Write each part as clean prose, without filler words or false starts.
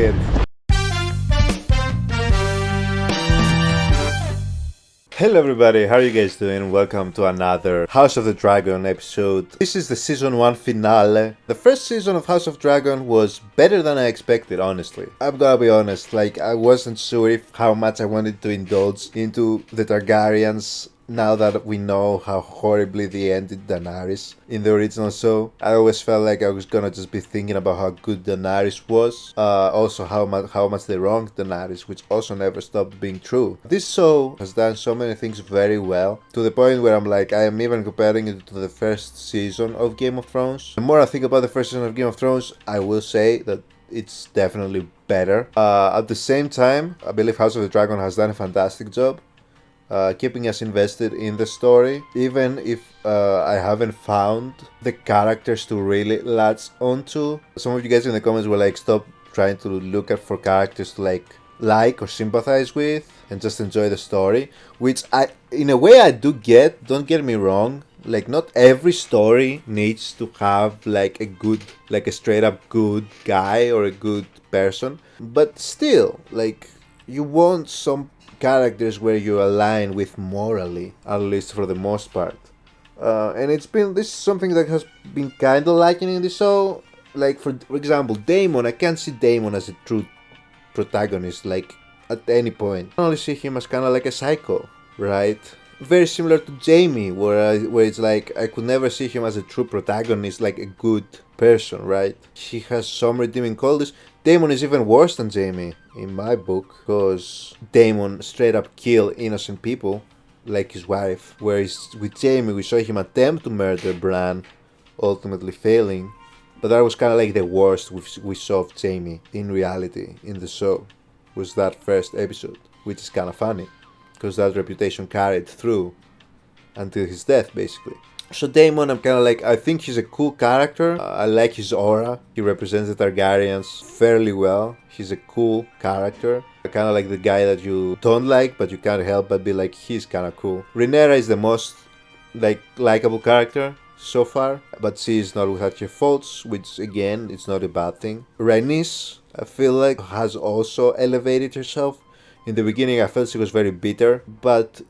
it. Hello everybody, how are you guys doing? Welcome to another House of the Dragon episode. This is the season 1 finale. The first season of House of Dragon was better than I expected, honestly. I'm gonna be honest, I wasn't sure if how much I wanted to indulge into the Targaryens now that we know how horribly they ended Daenerys in the original show. I always felt like I was gonna just be thinking about how good Daenerys was, also how much they wronged Daenerys, which also never stopped being true. This show has done so many things very well, to the point where I am even comparing it to the first season of Game of Thrones. The more I think about the first season of Game of Thrones, I will say that it's definitely better. At the same time, I believe House of the Dragon has done a fantastic job keeping us invested in the story, even if I haven't found the characters to really latch onto. Some of you guys in the comments were like, stop trying to look at for characters to like or sympathize with and just enjoy the story, which in a way I do get, don't get me wrong. Not every story needs to have a straight up good guy or a good person, but still, you want some characters where you align with morally, at least for the most part. And this is something that has been kind of lacking in the show. For example, Daemon, I can't see Daemon as a true protagonist, at any point. I only see him as kind of like a psycho, right? Very similar to Jaime, where it's like I could never see him as a true protagonist, like a good person, right? He has some redeeming qualities. Daemon is even worse than Jaime in my book, because Daemon straight up kill innocent people, like his wife. Whereas with Jaime, we saw him attempt to murder Bran, ultimately failing. But that was kind of like the worst we saw of Jaime in reality in the show, was that first episode, which is kind of funny, because that reputation carried through until his death, basically. So Daemon, I'm kind of I think he's a cool character. I like his aura. He represents the Targaryens fairly well. He's a cool character. I kind of like the guy that you don't like, but you can't help but be like, he's kind of cool. Rhaenyra is the most likable character so far, but she is not without her faults, which again, it's not a bad thing. Rhaenys, I feel like, has also elevated herself. In the beginning, I felt she was very bitter, but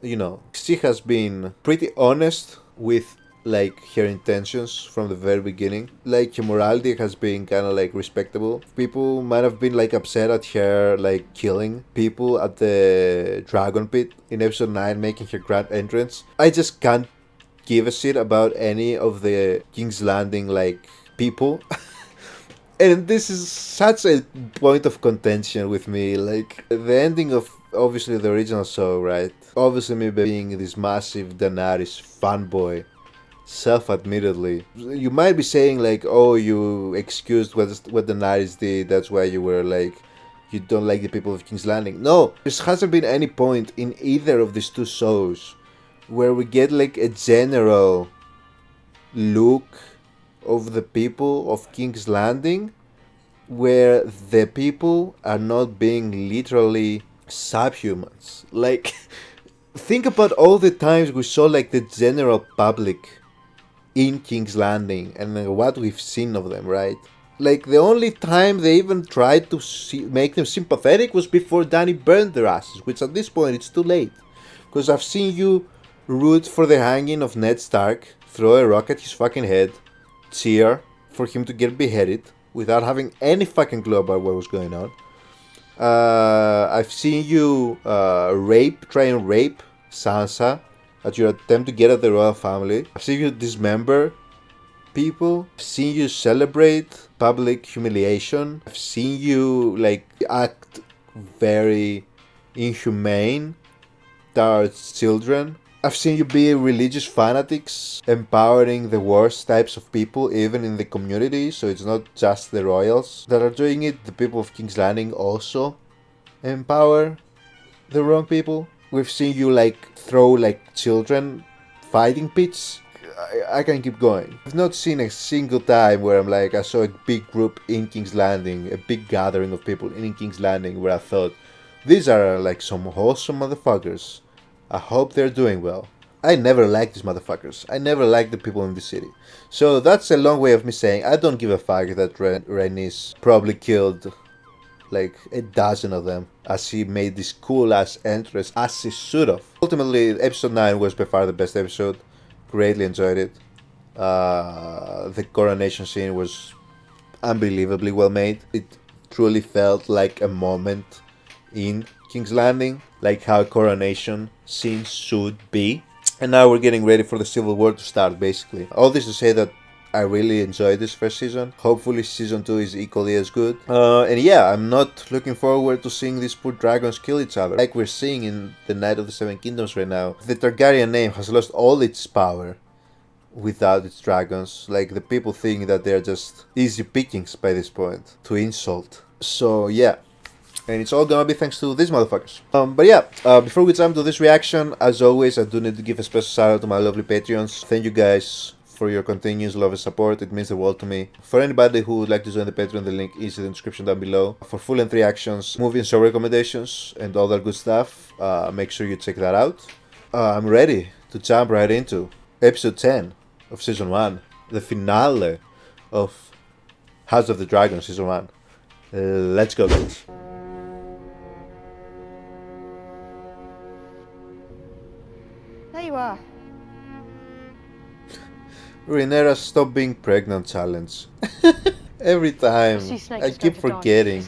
she has been pretty honest with her intentions from the very beginning. Her morality has been kind of respectable. People might have been upset at her killing people at the Dragon Pit in episode 9, making her grand entrance. I just can't give a shit about any of the King's Landing people. And this is such a point of contention with me. The ending of obviously the original show, right? Obviously me being this massive Daenerys fanboy, self-admittedly, you might be saying oh, you excused what Daenerys did, that's why you were you don't like the people of King's Landing. No, there hasn't been any point in either of these two shows where we get a general look of the people of King's Landing, where the people are not being literally subhumans. Think about all the times we saw the general public in King's Landing and what we've seen of them, right? The only time they even tried to make them sympathetic was before Dany burned their asses, which at this point it's too late. Because I've seen you root for the hanging of Ned Stark, throw a rock at his fucking head, cheer for him to get beheaded without having any fucking clue about what was going on. I've seen you try and rape Sansa at your attempt to get at the royal family. I've seen you dismember people. I've seen you celebrate public humiliation. I've seen you act very inhumane towards children. I've seen you be religious fanatics, empowering the worst types of people, even in the community, so it's not just the royals that are doing it. The people of King's Landing also empower the wrong people. We've seen you throw children fighting pits. I can keep going. I've not seen a single time where I saw a big group in King's Landing, a big gathering of people in King's Landing, where I thought, these are some wholesome motherfuckers. I hope they're doing well. I never liked these motherfuckers. I never liked the people in the city. So that's a long way of me saying I don't give a fuck that Rhaenys probably killed like a dozen of them, as he made this cool ass entrance, as he should have. Ultimately, episode 9 was by far the best episode. Greatly enjoyed it. The coronation scene was unbelievably well made. It truly felt like a moment in King's Landing, like how a coronation scene should be. And now we're getting ready for the Civil War to start, basically. All this to say that I really enjoyed this first season. Hopefully season 2 is equally as good. And yeah, I'm not looking forward to seeing these poor dragons kill each other, like we're seeing in the Night of the Seven Kingdoms right now. The Targaryen name has lost all its power without its dragons. Like, the people think that they're just easy pickings by this point to insult. So yeah, and it's all gonna be thanks to these motherfuckers. But yeah, before we jump to this reaction, as always, I do need to give a special shout out to my lovely Patreons. Thank you guys for your continuous love and support. It means the world to me. For anybody who would like to join the Patreon, the link is in the description down below. For full length reactions, movie and show recommendations, and all that good stuff, make sure you check that out. I'm ready to jump right into episode 10 of season 1, the finale of House of the Dragon season 1. Let's go, guys. There you are. Rhaenyra, stop being pregnant challenge. Every time, I keep forgetting.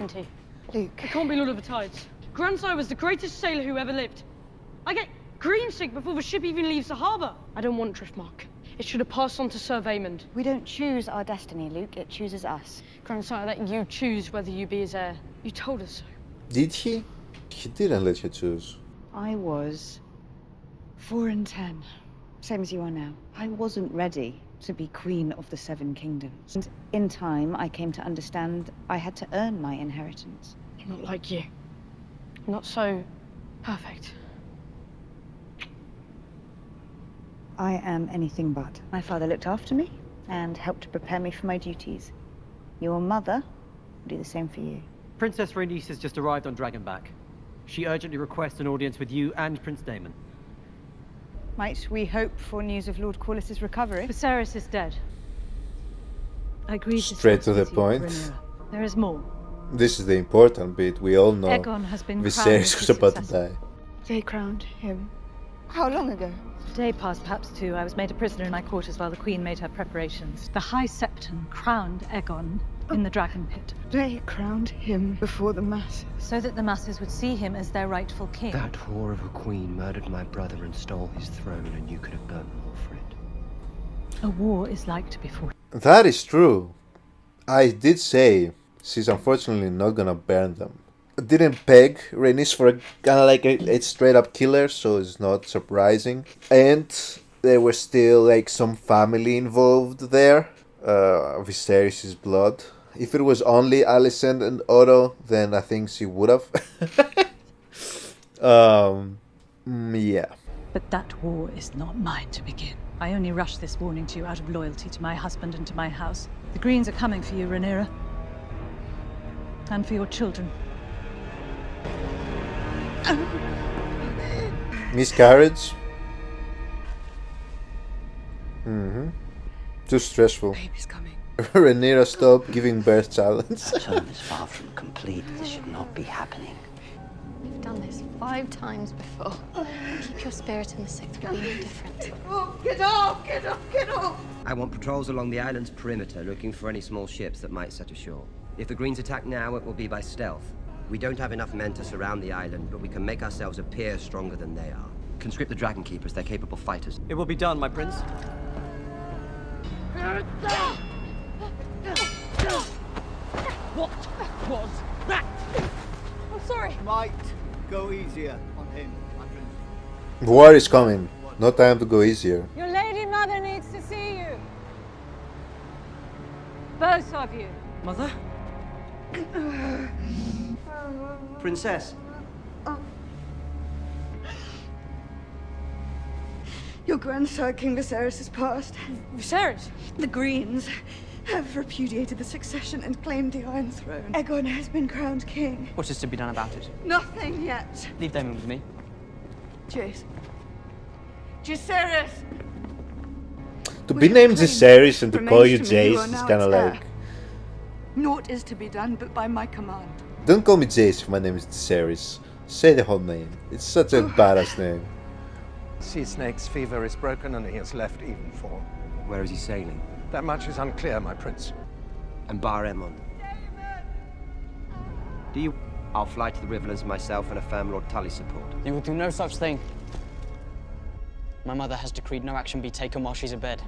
Luke. I can't be Lord of the Tides. Grandsire was the greatest sailor who ever lived. I get green sick before the ship even leaves the harbour. I don't want Driftmark. It should have passed on to Sir Vaymond. We don't choose our destiny, Luke. It chooses us. Grandsire let you choose whether you be his heir. You told us so. Did he? He didn't let you choose. I was 4 and 10. Same as you are now. I wasn't ready to be Queen of the Seven Kingdoms. And in time, I came to understand I had to earn my inheritance. I'm not like you. I'm not so perfect. I am anything but. My father looked after me and helped to prepare me for my duties. Your mother will do the same for you. Princess Rhaenys has just arrived on Dragonback. She urgently requests an audience with you and Prince Daemon. Might we hope for news of Lord Corlys's recovery? Viserys is dead. I agree Straight to the point. There is more. This is the important bit. We all know Aegon has been Viserys was about to die. They crowned him. How long ago? A day passed, perhaps 2. I was made a prisoner in my quarters while the Queen made her preparations. The High Septon crowned Aegon in the Dragon Pit, They crowned him before the masses. so that the masses would see him as their rightful king. That whore of a queen murdered my brother and stole his throne, and you could have done more for it. A war is like to be fought. That is true. I did say she's unfortunately not gonna burn them. I didn't peg Rhaenys for kind of like a straight up killer, so it's not surprising. And there was still like some family involved there. Viserys' blood. If it was only Alicent and Otto, then I think she would have. Yeah. But that war is not mine to begin. I only rushed this warning to you out of loyalty to my husband and to my house. The Greens are coming for you, Rhaenyra. And for your children. Miscarriage? Too stressful. Baby's coming. Rhaenyra, stop giving birth challenge. That term is far from complete. This should not be happening. We've done this 5 times before. Keep your spirit in the 6th will be no different. Get off! Get off! Get off! I want patrols along the island's perimeter looking for any small ships that might set ashore. If the Greens attack now, it will be by stealth. We don't have enough men to surround the island, but we can make ourselves appear stronger than they are. Conscript the Dragon Keepers, they're capable fighters. It will be done, my prince. What was that? I'm sorry. Might go easier on him, my prince. War is coming. No time to go easier. Your lady mother needs to see you. Both of you. Mother? Princess. Your grandsire, King Viserys, has passed. Viserys? The Greens have repudiated the succession and claimed the Iron Throne. Aegon has been crowned king. What is to be done about it? Nothing yet. Leave Daemon with me. Jace. Jacerys! To We be have named claimed Viserys and to call you remains to me, you Jace are is now kind of its heir. like... Naught is to be done but by my command. Don't call me Jace if my name is Viserys. Say the whole name. It's such a badass name. Sea Snake's fever is broken and he has left Evenfall. Where is he sailing? That much is unclear, my prince. And Bar Emond? Do you... I'll fly to the Riverlands myself and affirm Lord Tully's support. You will do no such thing. My mother has decreed no action be taken while she's abed.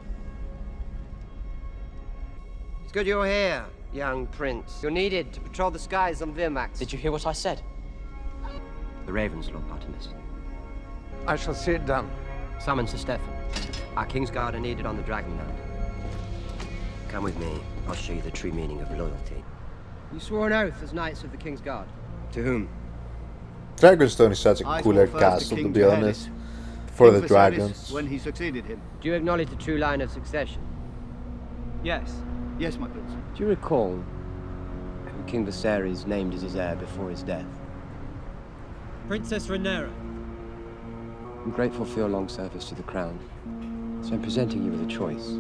It's good you're here, young prince. You're needed to patrol the skies on Virmax. Did you hear what I said? The Ravens, Lord Artemis. I shall see it done. Summon Sir Stefan. Our Kingsguard are needed on the Dragonland. Come with me. I'll show you the true meaning of loyalty. You swore an oath as Knights of the Kingsguard. To whom? Dragonstone is such a cooler castle, to be honest. For the dragons. When he succeeded him. Do you acknowledge the true line of succession? Yes. Yes, my prince. Do you recall who King Viserys named as his heir before his death? Princess Rhaenyra. I'm grateful for your long service to the crown, so I'm presenting you with a choice.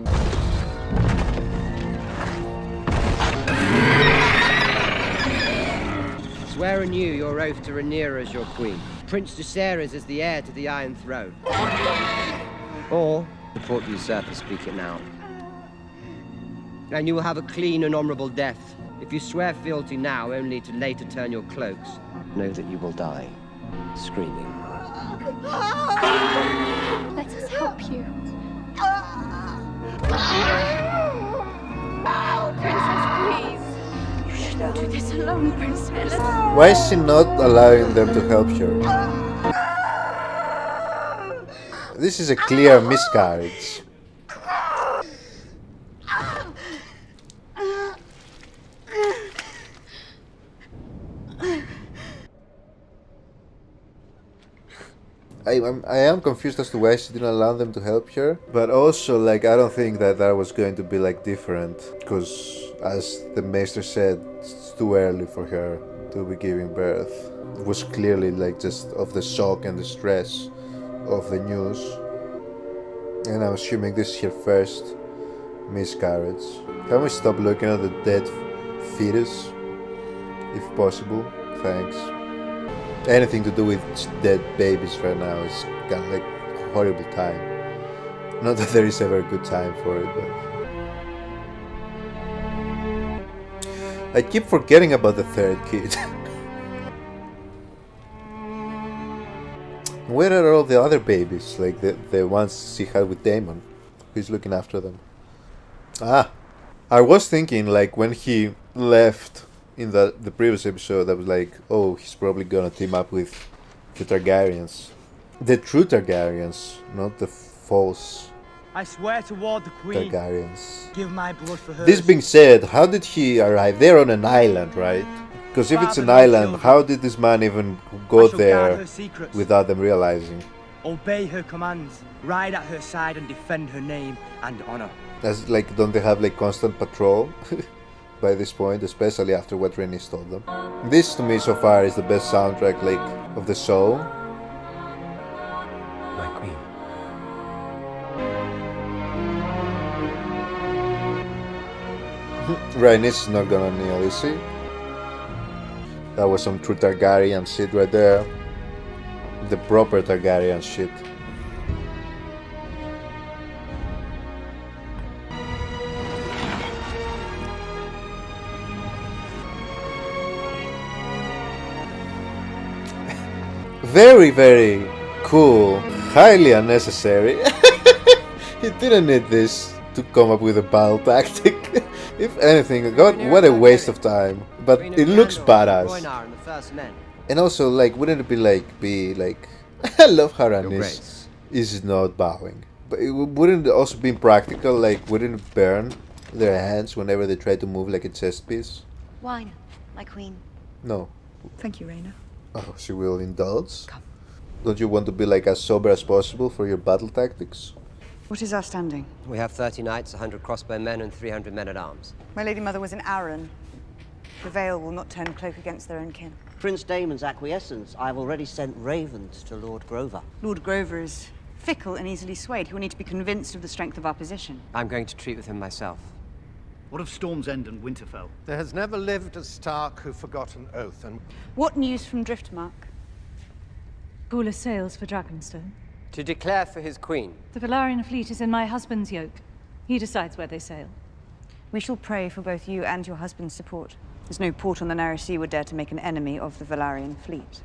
Swear anew your oath to Rhaenyra as your queen, Prince Viserys as the heir to the Iron Throne. Or support the usurper, speak it now. And you will have a clean and honorable death. If you swear fealty now, only to later turn your cloaks, know that you will die, screaming. Let us help you. No, Princess, please. You should not do this alone, Princess. Why is she not allowing them to help her? This is a clear miscarriage. I am confused as to why she didn't allow them to help her, but also like I don't think that was going to be like different, because as the Maester said, it's too early for her to be giving birth. It was clearly like just of the shock and the stress of the news, and I'm assuming this is her first miscarriage. Can we stop looking at the dead fetus, if possible? Thanks. Anything to do with dead babies right now is kind of like a horrible time. Not that there is ever a good time for it, but I keep forgetting about the third kid. Where are all the other babies? Like the ones she had with Daemon? Who's looking after them? Ah, I was thinking like when he left in the previous episode, I was like, oh, he's probably gonna team up with the Targaryens. The true Targaryens, not the false I swear to ward the Queen. Targaryens. Give my blood for hers. This being said, how did he arrive? They're on an island, right? Because if it's an island, how did this man even go there without them realizing? Obey her commands, ride at her side and defend her name and honor. As like, don't they have like constant patrol? By this point, especially after what Rhaenys told them. This to me so far is the best soundtrack like of the show. My queen. Rhaenys is not gonna kneel, is she? That was some true Targaryen shit right there. The proper Targaryen shit. Very, very cool. Highly unnecessary. He didn't need this to come up with a battle tactic. If anything, God, what a waste of time. But it looks badass. And also, like, wouldn't it be like, I love how Rhaenys is not bowing. But wouldn't it also be practical? Like, wouldn't it burn their hands whenever they try to move like a chess piece? Wine, my queen. No. Thank you, Rhaena. Oh, she will indulge? Come. Don't you want to be like as sober as possible for your battle tactics? What is our standing? We have 30 knights, 100 crossbow men, and 300 men-at-arms. My Lady Mother was an Arryn. The Vale will not turn cloak against their own kin. Prince Daemon's acquiescence. I've already sent ravens to Lord Grover. Lord Grover is fickle and easily swayed. He will need to be convinced of the strength of our position. I'm going to treat with him myself. What of Storm's End and Winterfell? There has never lived a Stark who forgot an oath, and What news from Driftmark? Cooler sails for Dragonstone. To declare for his queen. The Velaryon fleet is in my husband's yoke. He decides where they sail. We shall pray for both you and your husband's support. There's no port on the narrow sea would dare to make an enemy of the Velaryon fleet.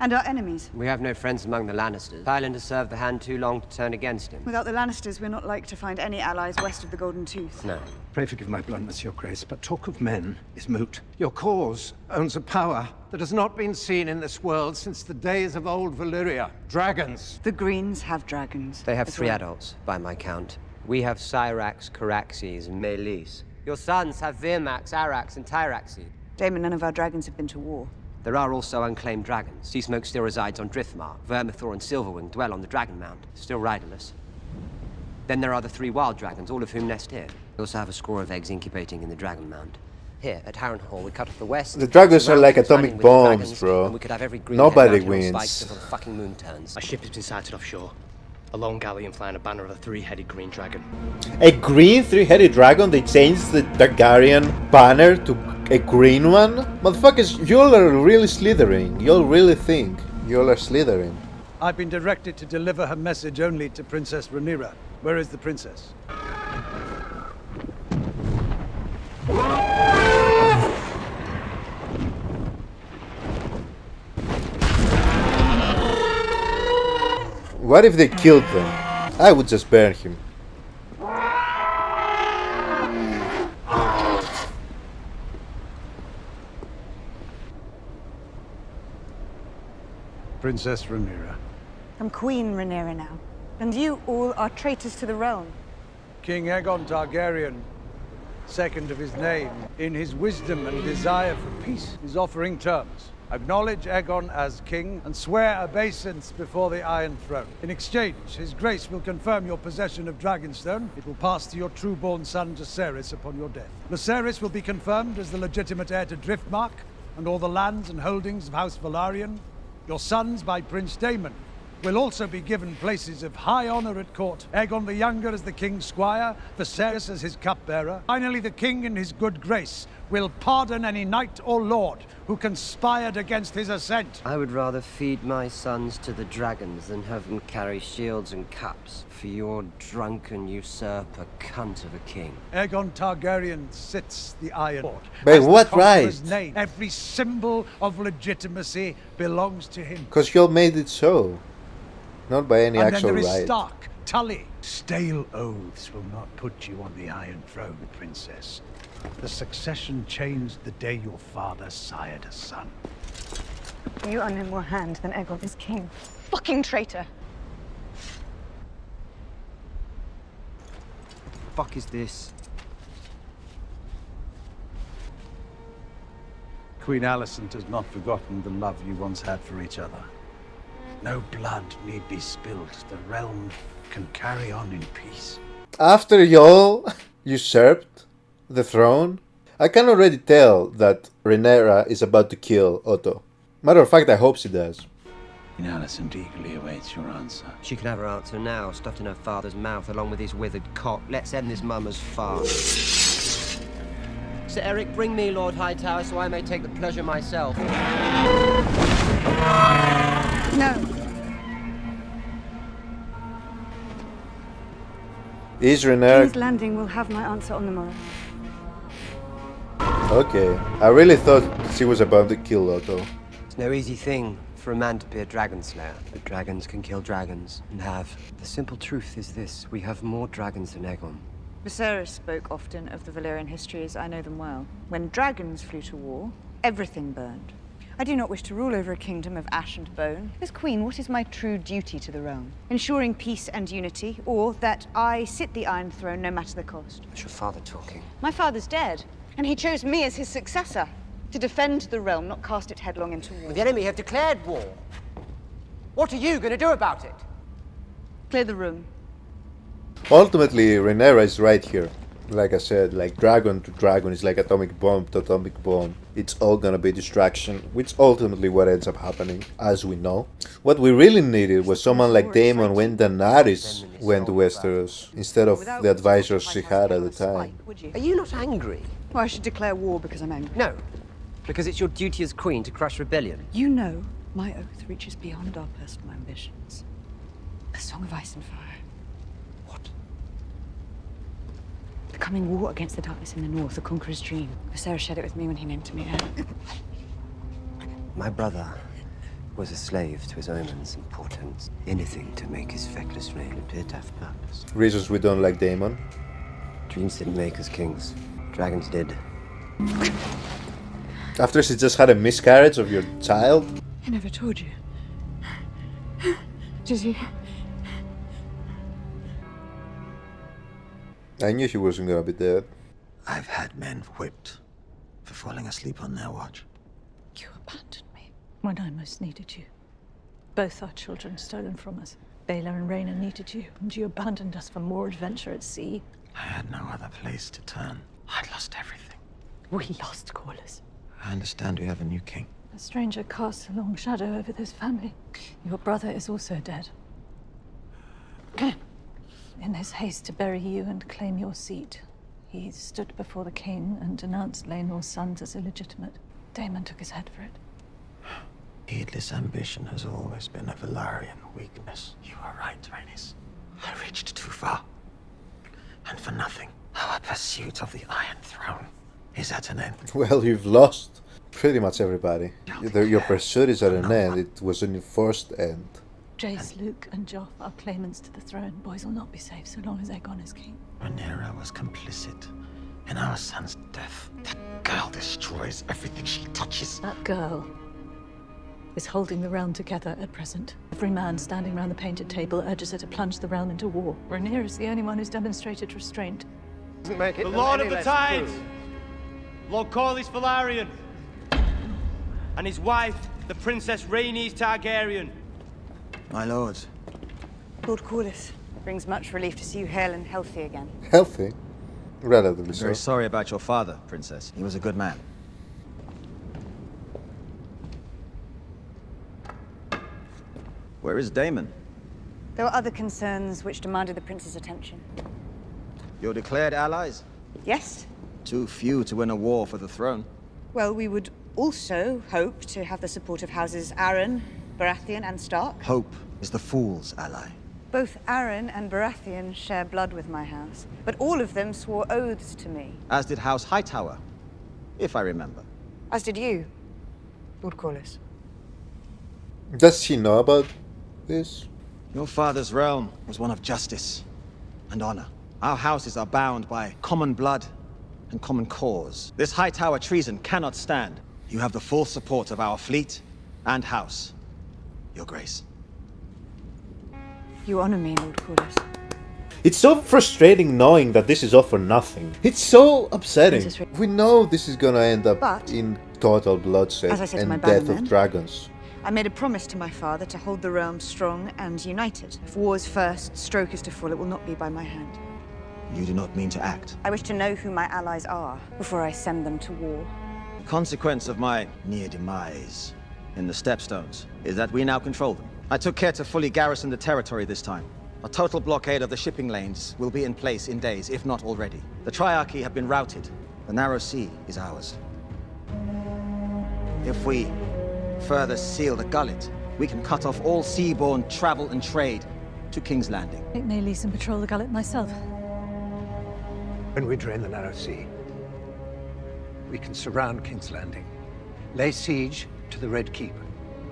And our enemies. We have no friends among the Lannisters. Tywin has served the hand too long to turn against him. Without the Lannisters, we're not like to find any allies west of the Golden Tooth. No. pray forgive my bluntness, your grace, but talk of men is moot. Your cause owns a power that has not been seen in this world since the days of old Valyria. Dragons. The Greens have dragons. They have as 3 well. adults, by my count. We have Syrax, Caraxes, and Meleys. Your sons have Virmax, Arax, and Tyraxes. Daemon, none of our dragons have been to war. There are also unclaimed dragons. Seasmoke still resides on Driftmark. Vermithor and Silverwing dwell on the Dragon Mound, still riderless. Then there are the 3 wild dragons, all of whom nest here. We also have a score of eggs incubating in the Dragon Mound. Here, at Harrenhal, we cut off the west. The dragons are like surrounding atomic with the bombs, dragons, bro. and we could have every green Nobody head mounted on wins. spikes until the fucking moon turns. A ship has been sighted offshore. A lone galleon flying a banner of a 3-headed green dragon. A green 3-headed dragon? They changed the Targaryen banner to a green one? Motherfuckers, y'all are really slithering. Y'all really think y'all are slithering. I've been directed to deliver her message only to Princess Rhaenyra. Where is the princess? What if they killed them? I would just burn him. Princess Rhaenyra. I'm Queen Rhaenyra now. And you all are traitors to the realm. King Aegon Targaryen, second of his name, in his wisdom and desire for peace, is offering terms. Acknowledge Aegon as king and swear obeisance before the Iron Throne. In exchange, his grace will confirm your possession of Dragonstone. It will pass to your true-born son Jacaerys upon your death. Jacaerys will be confirmed as the legitimate heir to Driftmark and all the lands and holdings of House Velaryon. Your sons, by Prince Daemon, will also be given places of high honor at court. Aegon the Younger as the king's squire, Viserys as his cupbearer. Finally, the king in his good grace will pardon any knight or lord who conspired against his ascent. I would rather feed my sons to the dragons than have them carry shields and cups for your drunken usurper cunt of a king. Aegon Targaryen sits the Iron Lord. By As the what conqueror's right? name, every symbol of legitimacy belongs to him. Because y'all made it so. Not by any And actual then there is right. Stark, Tully. Stale oaths will not put you on the Iron Throne, Princess. The succession changed the day your father sired a son. You are no more hand than Aegon is king. Fucking traitor! Fuck is this? Queen Alicent has not forgotten the love you once had for each other. No blood need be spilled. The realm can carry on in peace. After y'all usurped the throne, I can already tell that Rhaenyra is about to kill Otto. Matter of fact, I hope she does. Queen Alicent eagerly awaits your answer. She can have her answer now, stuffed in her father's mouth along with his withered cock. Let's end this mummer's farce. Sir Eric, bring me Lord Hightower so I may take the pleasure myself. No. Is King's Rhaenyra... Landing will have my answer on the morrow. Okay, I really thought she was about to kill Otto. It's no easy thing for a man to be a dragon slayer. But dragons can kill dragons, and have. The simple truth is this: we have more dragons than Aegon. Viserys spoke often of the Valyrian histories. I know them well. When dragons flew to war, everything burned. I do not wish to rule over a kingdom of ash and bone. As queen, what is my true duty to the realm? Ensuring peace and unity, or that I sit the Iron Throne no matter the cost? It's your father talking. My father's dead, and he chose me as his successor. To defend the realm, not cast it headlong into war. The enemy have declared war. What are you going to do about it? Clear the room. Ultimately, Rhaenyra is right here. Like I said, like dragon to dragon is like atomic bomb to atomic bomb. It's all gonna be distraction, which ultimately what ends up happening, as we know. What we really needed was someone like Daemon when Daenerys went to Westeros, instead of the advisors she had at the time. Are you not angry? Well, I should declare war because I'm angry. No, because it's your duty as queen to crush rebellion. You know my oath reaches beyond our personal ambitions. A song of ice and fire. The coming war against the darkness in the north, the Conqueror's dream. Viserys shared it with me when he named me heir. My brother was a slave to his omens and portents. Anything to make his feckless reign appear to have purpose. Reasons we don't like Daemon. Dreams didn't make us kings. Dragons did. After she just had a miscarriage of your child? I never told you. Did he? I knew he wasn't gonna be dead. I've had men whipped for falling asleep on their watch. You abandoned me when I most needed you. Both our children stolen from us. Baelor and Rhaena needed you, and you abandoned us for more adventure at sea. I had no other place to turn. I'd lost everything. We lost Corlys. I understand we have a new king. A stranger casts a long shadow over this family. Your brother is also dead. In his haste to bury you and claim your seat, he stood before the king and denounced Laenor's sons as illegitimate. Daemon took his head for it. Heedless ambition has always been a Velaryon weakness. You are right, Rhaenys. I reached too far. And for nothing. Our pursuit of the Iron Throne is at an end. Well, you've lost pretty much everybody. Your pursuit is at an end. It was an enforced end. Jace, Luke, and Joff are claimants to the throne. Boys will not be safe so long as Aegon is king. Rhaenyra was complicit in our son's death. That girl destroys everything she touches. That girl is holding the realm together at present. Every man standing round the painted table urges her to plunge the realm into war. Rhaenyra is the only one who's demonstrated restraint. The Lord of the Tides, Lord Corlys Velaryon, and his wife, the Princess Rhaenys Targaryen. My lord. Lord Corlys, brings much relief to see you hale and healthy again. Healthy? Relatively I'm so. very sorry about your father, Princess. He was a good man. Where is Daemon? There were other concerns which demanded the prince's attention. Your declared allies? Yes? Too few to win a war for the throne. Well, we would also hope to have the support of houses Arryn, Baratheon, and Stark. Hope is the fool's ally. Both Arryn and Baratheon share blood with my house, but all of them swore oaths to me. As did House Hightower, if I remember. As did you, Lord Corlys. Does she know about this? Your father's realm was one of justice and honor. Our houses are bound by common blood and common cause. This Hightower treason cannot stand. You have the full support of our fleet and house, Your Grace. You honor me, Lord Corlys. It's so frustrating knowing that this is all for nothing. It's so upsetting. We know this is gonna end up in total bloodshed As I said to my and death bannermen, of dragons. I made a promise to my father to hold the realm strong and united. If war's first stroke is to fall, it will not be by my hand. You do not mean to act. I wish to know who my allies are before I send them to war. The consequence of my near demise in the Stepstones is that we now control them. I took care to fully garrison the territory this time. A total blockade of the shipping lanes will be in place in days, if not already. The Triarchy have been routed. The Narrow Sea is ours. If we further seal the gullet, we can cut off all seaborne travel and trade to King's Landing. Make me lease and patrol the gullet myself. When we drain the Narrow Sea, we can surround King's Landing, lay siege to the Red Keep,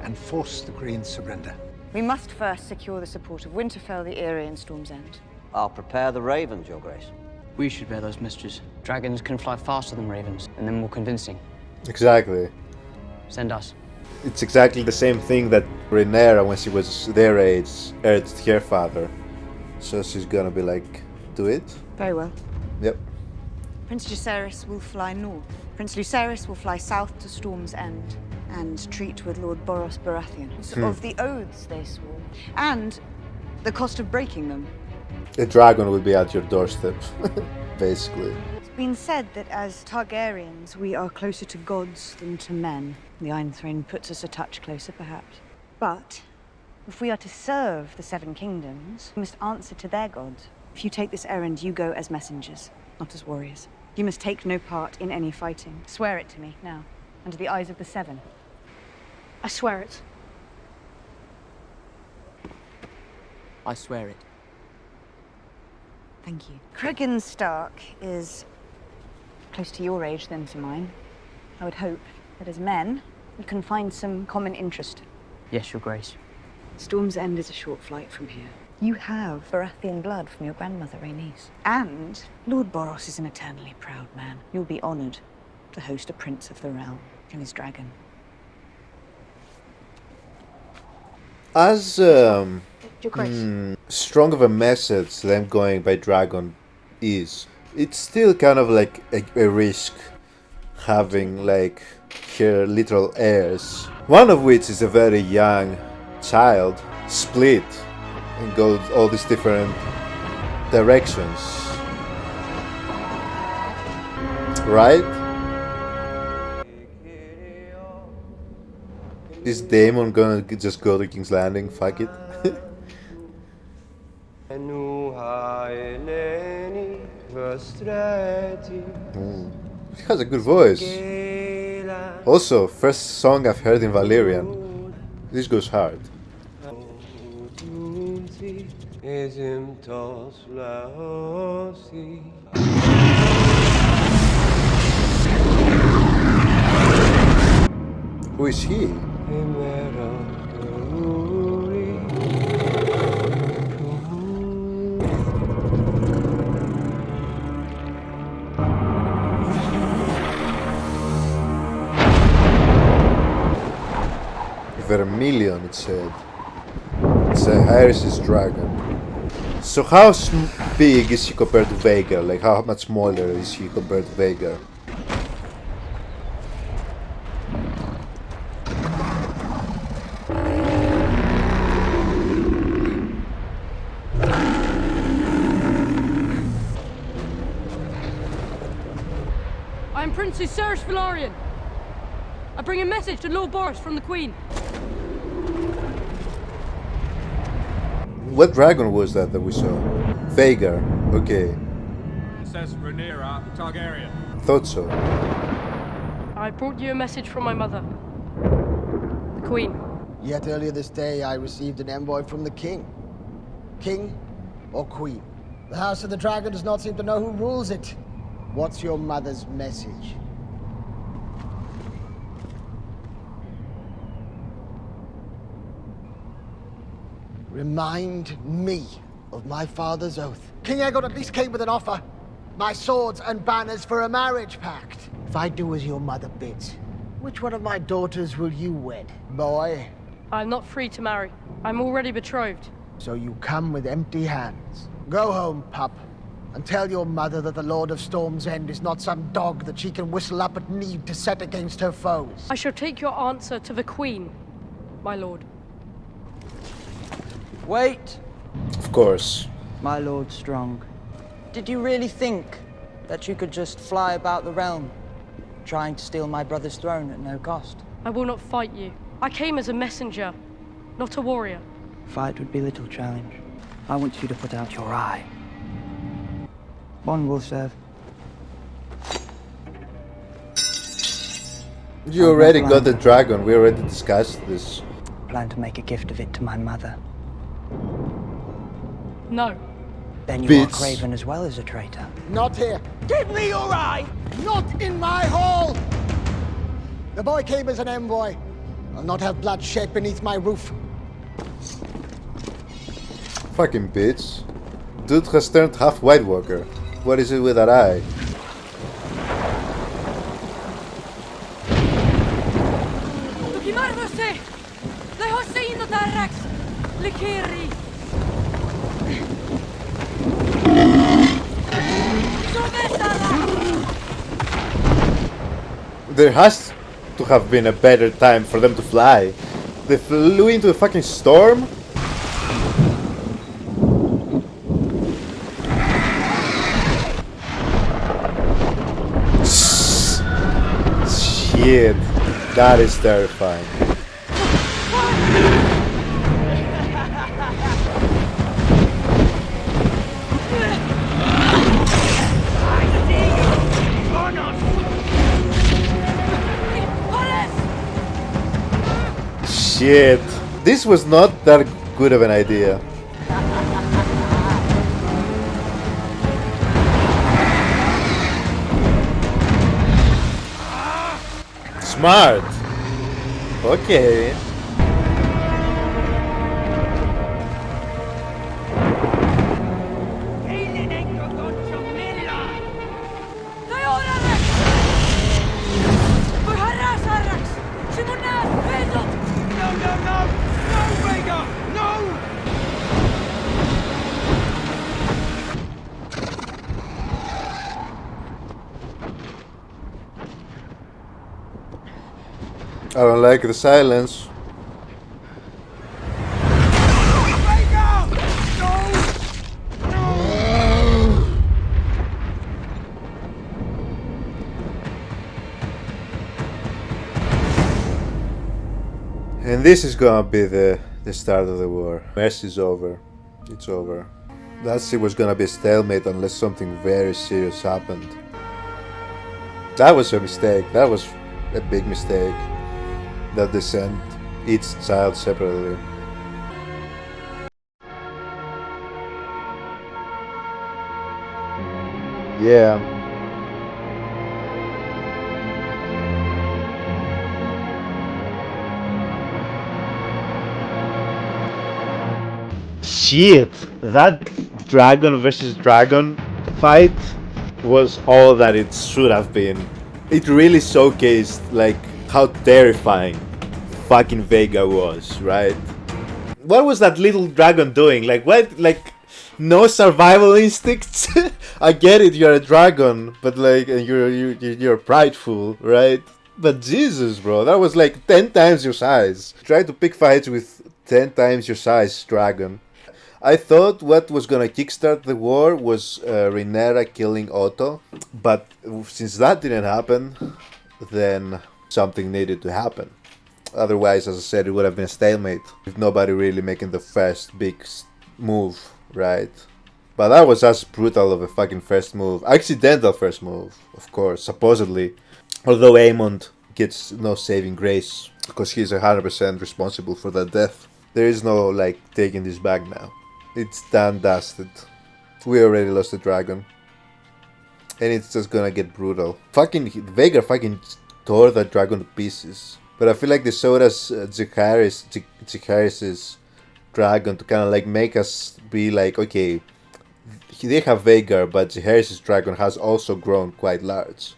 and force the Green's surrender. We must first secure the support of Winterfell, the Eyrie, and Storm's End. I'll prepare the ravens, Your Grace. We should bear those messages. Dragons can fly faster than ravens, and they're more convincing. Exactly. Send us. It's exactly the same thing that Rhaenyra, when she was their age, urged her father. So she's gonna be like, do it? Very well. Yep. Prince Jacaerys will fly north. Prince Lucerys will fly south to Storm's End and treat with Lord Boros Baratheon of the oaths they swore and the cost of breaking them. A dragon will be at your doorstep. basically. It's been said that as Targaryens, we are closer to gods than to men. The Iron Throne puts us a touch closer, perhaps. But if we are to serve the Seven Kingdoms, we must answer to their gods. If you take this errand, you go as messengers, not as warriors. You must take no part in any fighting. Swear it to me, now, under the eyes of the Seven. I swear it. I swear it. Thank you. Cregan Stark is close to your age than to mine. I would hope that as men, we can find some common interest. Yes, Your Grace. Storm's End is a short flight from here. You have Baratheon blood from your grandmother, Rhaenys. And Lord Boros is an eternally proud man. You'll be honored to host a prince of the realm and his dragon. As strong of a message them going by dragon is, it's still kind of like a risk having like her literal heirs, one of which is a very young child, split and go all these different directions, right? Is Daemon gonna just go to King's Landing? Fuck it. He has a good voice. Also, first song I've heard in Valyrian. This goes hard. Who is he? Vermilion, it said. It's a Harris's dragon. So how big is he compared to Vhagar? Like how much smaller is he compared to Vhagar? I am Prince Viserys Velaryon. I bring a message to Lord Boros from the Queen. What dragon was that we saw? Vhagar, okay. Princess Rhaenyra Targaryen. Thought so. I brought you a message from my mother, the Queen. Yet earlier this day I received an envoy from the King. King or Queen? The House of the Dragon does not seem to know who rules it. What's your mother's message? Remind me of my father's oath. King Aegon at least came with an offer. My swords and banners for a marriage pact. If I do as your mother bids, which one of my daughters will you wed, boy? I'm not free to marry. I'm already betrothed. So you come with empty hands. Go home, pup, and tell your mother that the Lord of Storm's End is not some dog that she can whistle up at need to set against her foes. I shall take your answer to the Queen, my lord. Wait! Of course. My Lord Strong, did you really think that you could just fly about the realm, trying to steal my brother's throne at no cost? I will not fight you. I came as a messenger, not a warrior. Fight would be little challenge. I want you to put out your eye. One will serve. You already got the dragon, we already discussed this. Plan to make a gift of it to my mother. No. Then you Bits. are craven as well as a traitor. Not here. Give me your eye! Not in my hall! The boy came as an envoy. I'll not have blood shed beneath my roof. Fucking bitch. Dude has turned half White Walker. What is it with that eye? There has to have been a better time for them to fly. They flew into a fucking storm? Shit, that is terrifying. Shit, this was not that good of an idea. Smart. Okay. I don't like the silence. And this is gonna be the start of the war. Mercy's over. It's over. It was gonna be a stalemate unless something very serious happened. That was a mistake. That was a big mistake. That they sent each child separately. Yeah. Shit, that dragon versus dragon fight was all that it should have been. It really showcased like how terrifying fucking Veigar was, right? What was that little dragon doing? Like what? Like no survival instincts? I get it, you're a dragon, but like you're prideful, right? But Jesus, bro, that was like 10 times your size. Try to pick fights with 10 times your size dragon. I thought what was gonna kickstart the war was Rhaenyra killing Otto, but since that didn't happen, then something needed to happen. Otherwise, as I said, it would have been a stalemate with nobody really making the first big move, right? But that was as brutal of a fucking first move. Accidental first move, of course, supposedly. Although Aemond gets no saving grace because he's 100% responsible for that death. There is no like taking this back now. It's done, dusted. We already lost the dragon. And it's just gonna get brutal. Fucking Veigar fucking tore that dragon to pieces. But I feel like they showed us Jaehaerys's dragon to kind of like make us be like, okay, they have Veigar, but Jaehaerys's dragon has also grown quite large.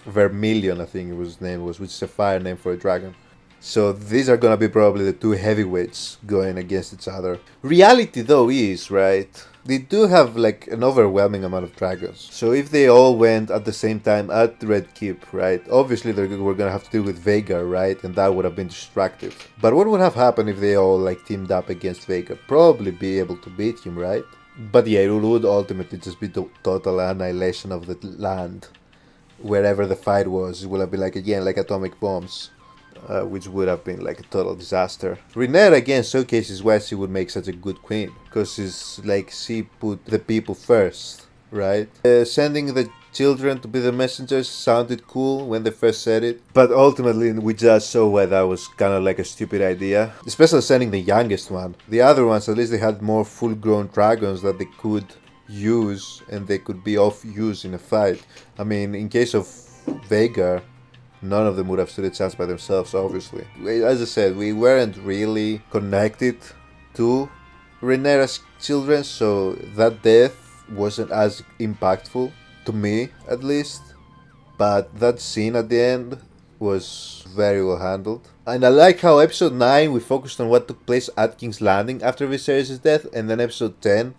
Vermilion, I think his name was, which is a fire name for a dragon. So these are gonna be probably the two heavyweights going against each other. Reality though is, right, they do have like an overwhelming amount of dragons. So if they all went at the same time at Red Keep, right, obviously we're gonna have to deal with Veigar, right, and that would have been destructive. But what would have happened if they all like teamed up against Veigar? Probably be able to beat him, right? But yeah, it would ultimately just be the total annihilation of the land. Wherever the fight was, it would have been like, again, like atomic bombs. Which would have been like a total disaster. Rhaenyra again showcases why she would make such a good queen, because she's like, she put the people first, right? Sending the children to be the messengers sounded cool when they first said it, but ultimately we just saw why that was kind of like a stupid idea, especially sending the youngest one. The other ones, at least they had more full-grown dragons that they could use and they could be off use in a fight. I mean, in case of Veigar, none of them would have stood a chance by themselves, obviously. As I said, we weren't really connected to Rhaenyra's children, so that death wasn't as impactful, to me at least. But that scene at the end was very well handled. And I like how episode 9 we focused on what took place at King's Landing after Viserys' death, and then episode 10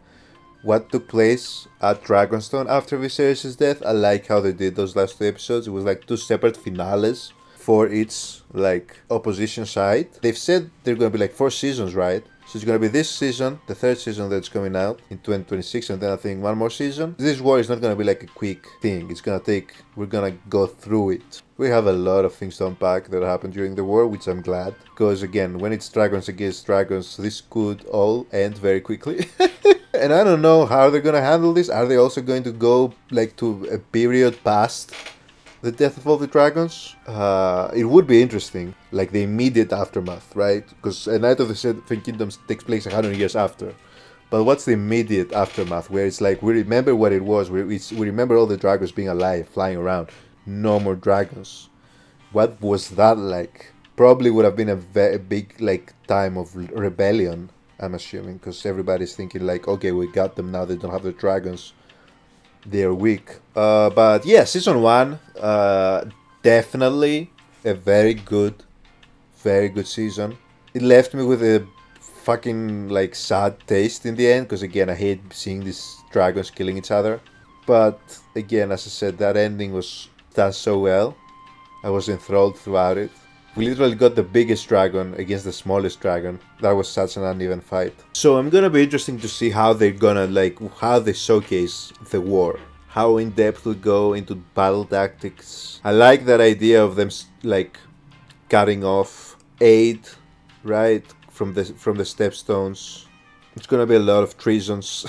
what took place at Dragonstone after Viserys' death. I like how they did those last two episodes. It was like two separate finales for each like opposition side. They've said they're gonna be like 4 seasons, right? So it's gonna be this season, the third season that's coming out in 2026, and then I think one more season. This war is not gonna be like a quick thing. It's gonna take, we're gonna go through it. We have a lot of things to unpack that happened during the war, which I'm glad. Because again, when it's dragons against dragons, this could all end very quickly. And I don't know how they're gonna handle this. Are they also going to go like to a period past the death of all the dragons? It would be interesting, like the immediate aftermath, right? Because A Night of the Seven Kingdoms takes place 100 years after. But what's the immediate aftermath, where it's like we remember what it was, we remember all the dragons being alive, flying around, no more dragons. What was that like? Probably would have been a very big like time of rebellion, I'm assuming, because everybody's thinking like, okay, we got them now, they don't have the dragons. They're weak. But yeah, season 1, definitely a very good season. It left me with a fucking like sad taste in the end, because again, I hate seeing these dragons killing each other. But again, as I said, that ending was done so well. I was enthralled throughout it. We literally got the biggest dragon against the smallest dragon. That was such an uneven fight. So I'm gonna be interesting to see how they're gonna how they showcase the war. How in depth we go into battle tactics. I like that idea of them like cutting off aid, right, from the stepstones. It's gonna be a lot of treasons.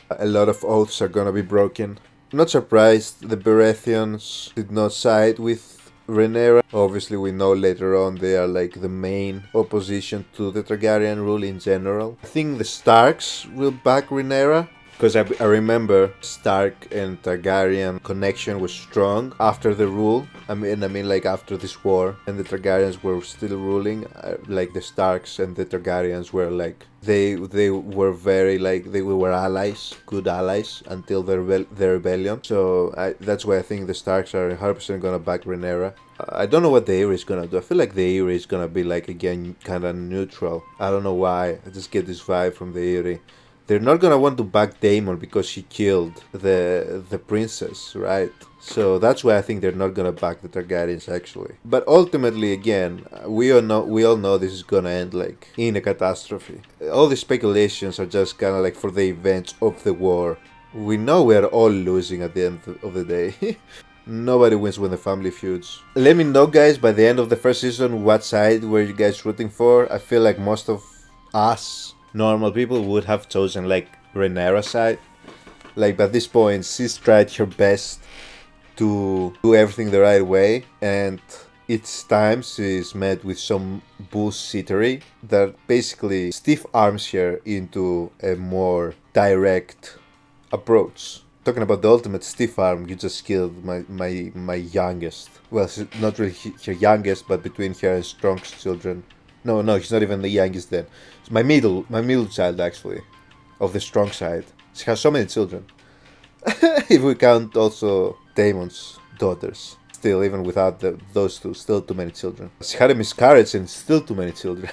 A lot of oaths are gonna be broken. I'm not surprised the Baratheons did not side with Rhaenyra. Obviously, we know later on they are like the main opposition to the Targaryen rule in general. I think the Starks will back Rhaenyra, because I remember Stark and Targaryen connection was strong after the rule. I mean like after this war, and the Targaryens were still ruling. Like the Starks and the Targaryens were like they were very like they were allies, good allies until the rebellion. So that's why I think the Starks are 100% gonna back Rhaenyra. I don't know what the Eyrie is gonna do. I feel like the Eyrie is gonna be like again kind of neutral. I don't know why. I just get this vibe from the Eyrie. They're not gonna want to back Daemon because she killed the princess, right? So that's why I think they're not gonna back the Targaryens actually. But ultimately, again, we all know this is gonna end like in a catastrophe. All the speculations are just kind of like for the events of the war. We know we're all losing at the end of the day. Nobody wins when the family feuds. Let me know, guys, by the end of the first season, what side were you guys rooting for? I feel like most of us normal people would have chosen like Rhaenyra's side. Like by this point, she's tried her best to do everything the right way, and each time she's met with some bullshittery that basically stiff arms her into a more direct approach. Talking about the ultimate stiff arm, you just killed my youngest. Well, she's not really her youngest, but between her and Strong's children. No, she's not even the youngest then. It's my middle child actually, of the Strong side. She has so many children. If we count also Daemon's daughters. Still, even without those two, still too many children. She had a miscarriage and still too many children.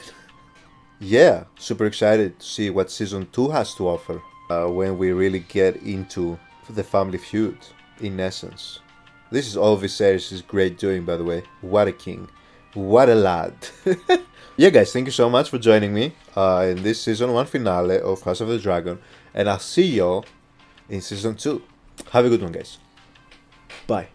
Yeah, super excited to see what season 2 has to offer. When we really get into the family feud, in essence. This is all Viserys' great doing, by the way. What a king. What a lad. Yeah, guys, thank you so much for joining me in this season 1 finale of House of the Dragon. And I'll see y'all in season 2. Have a good one, guys. Bye.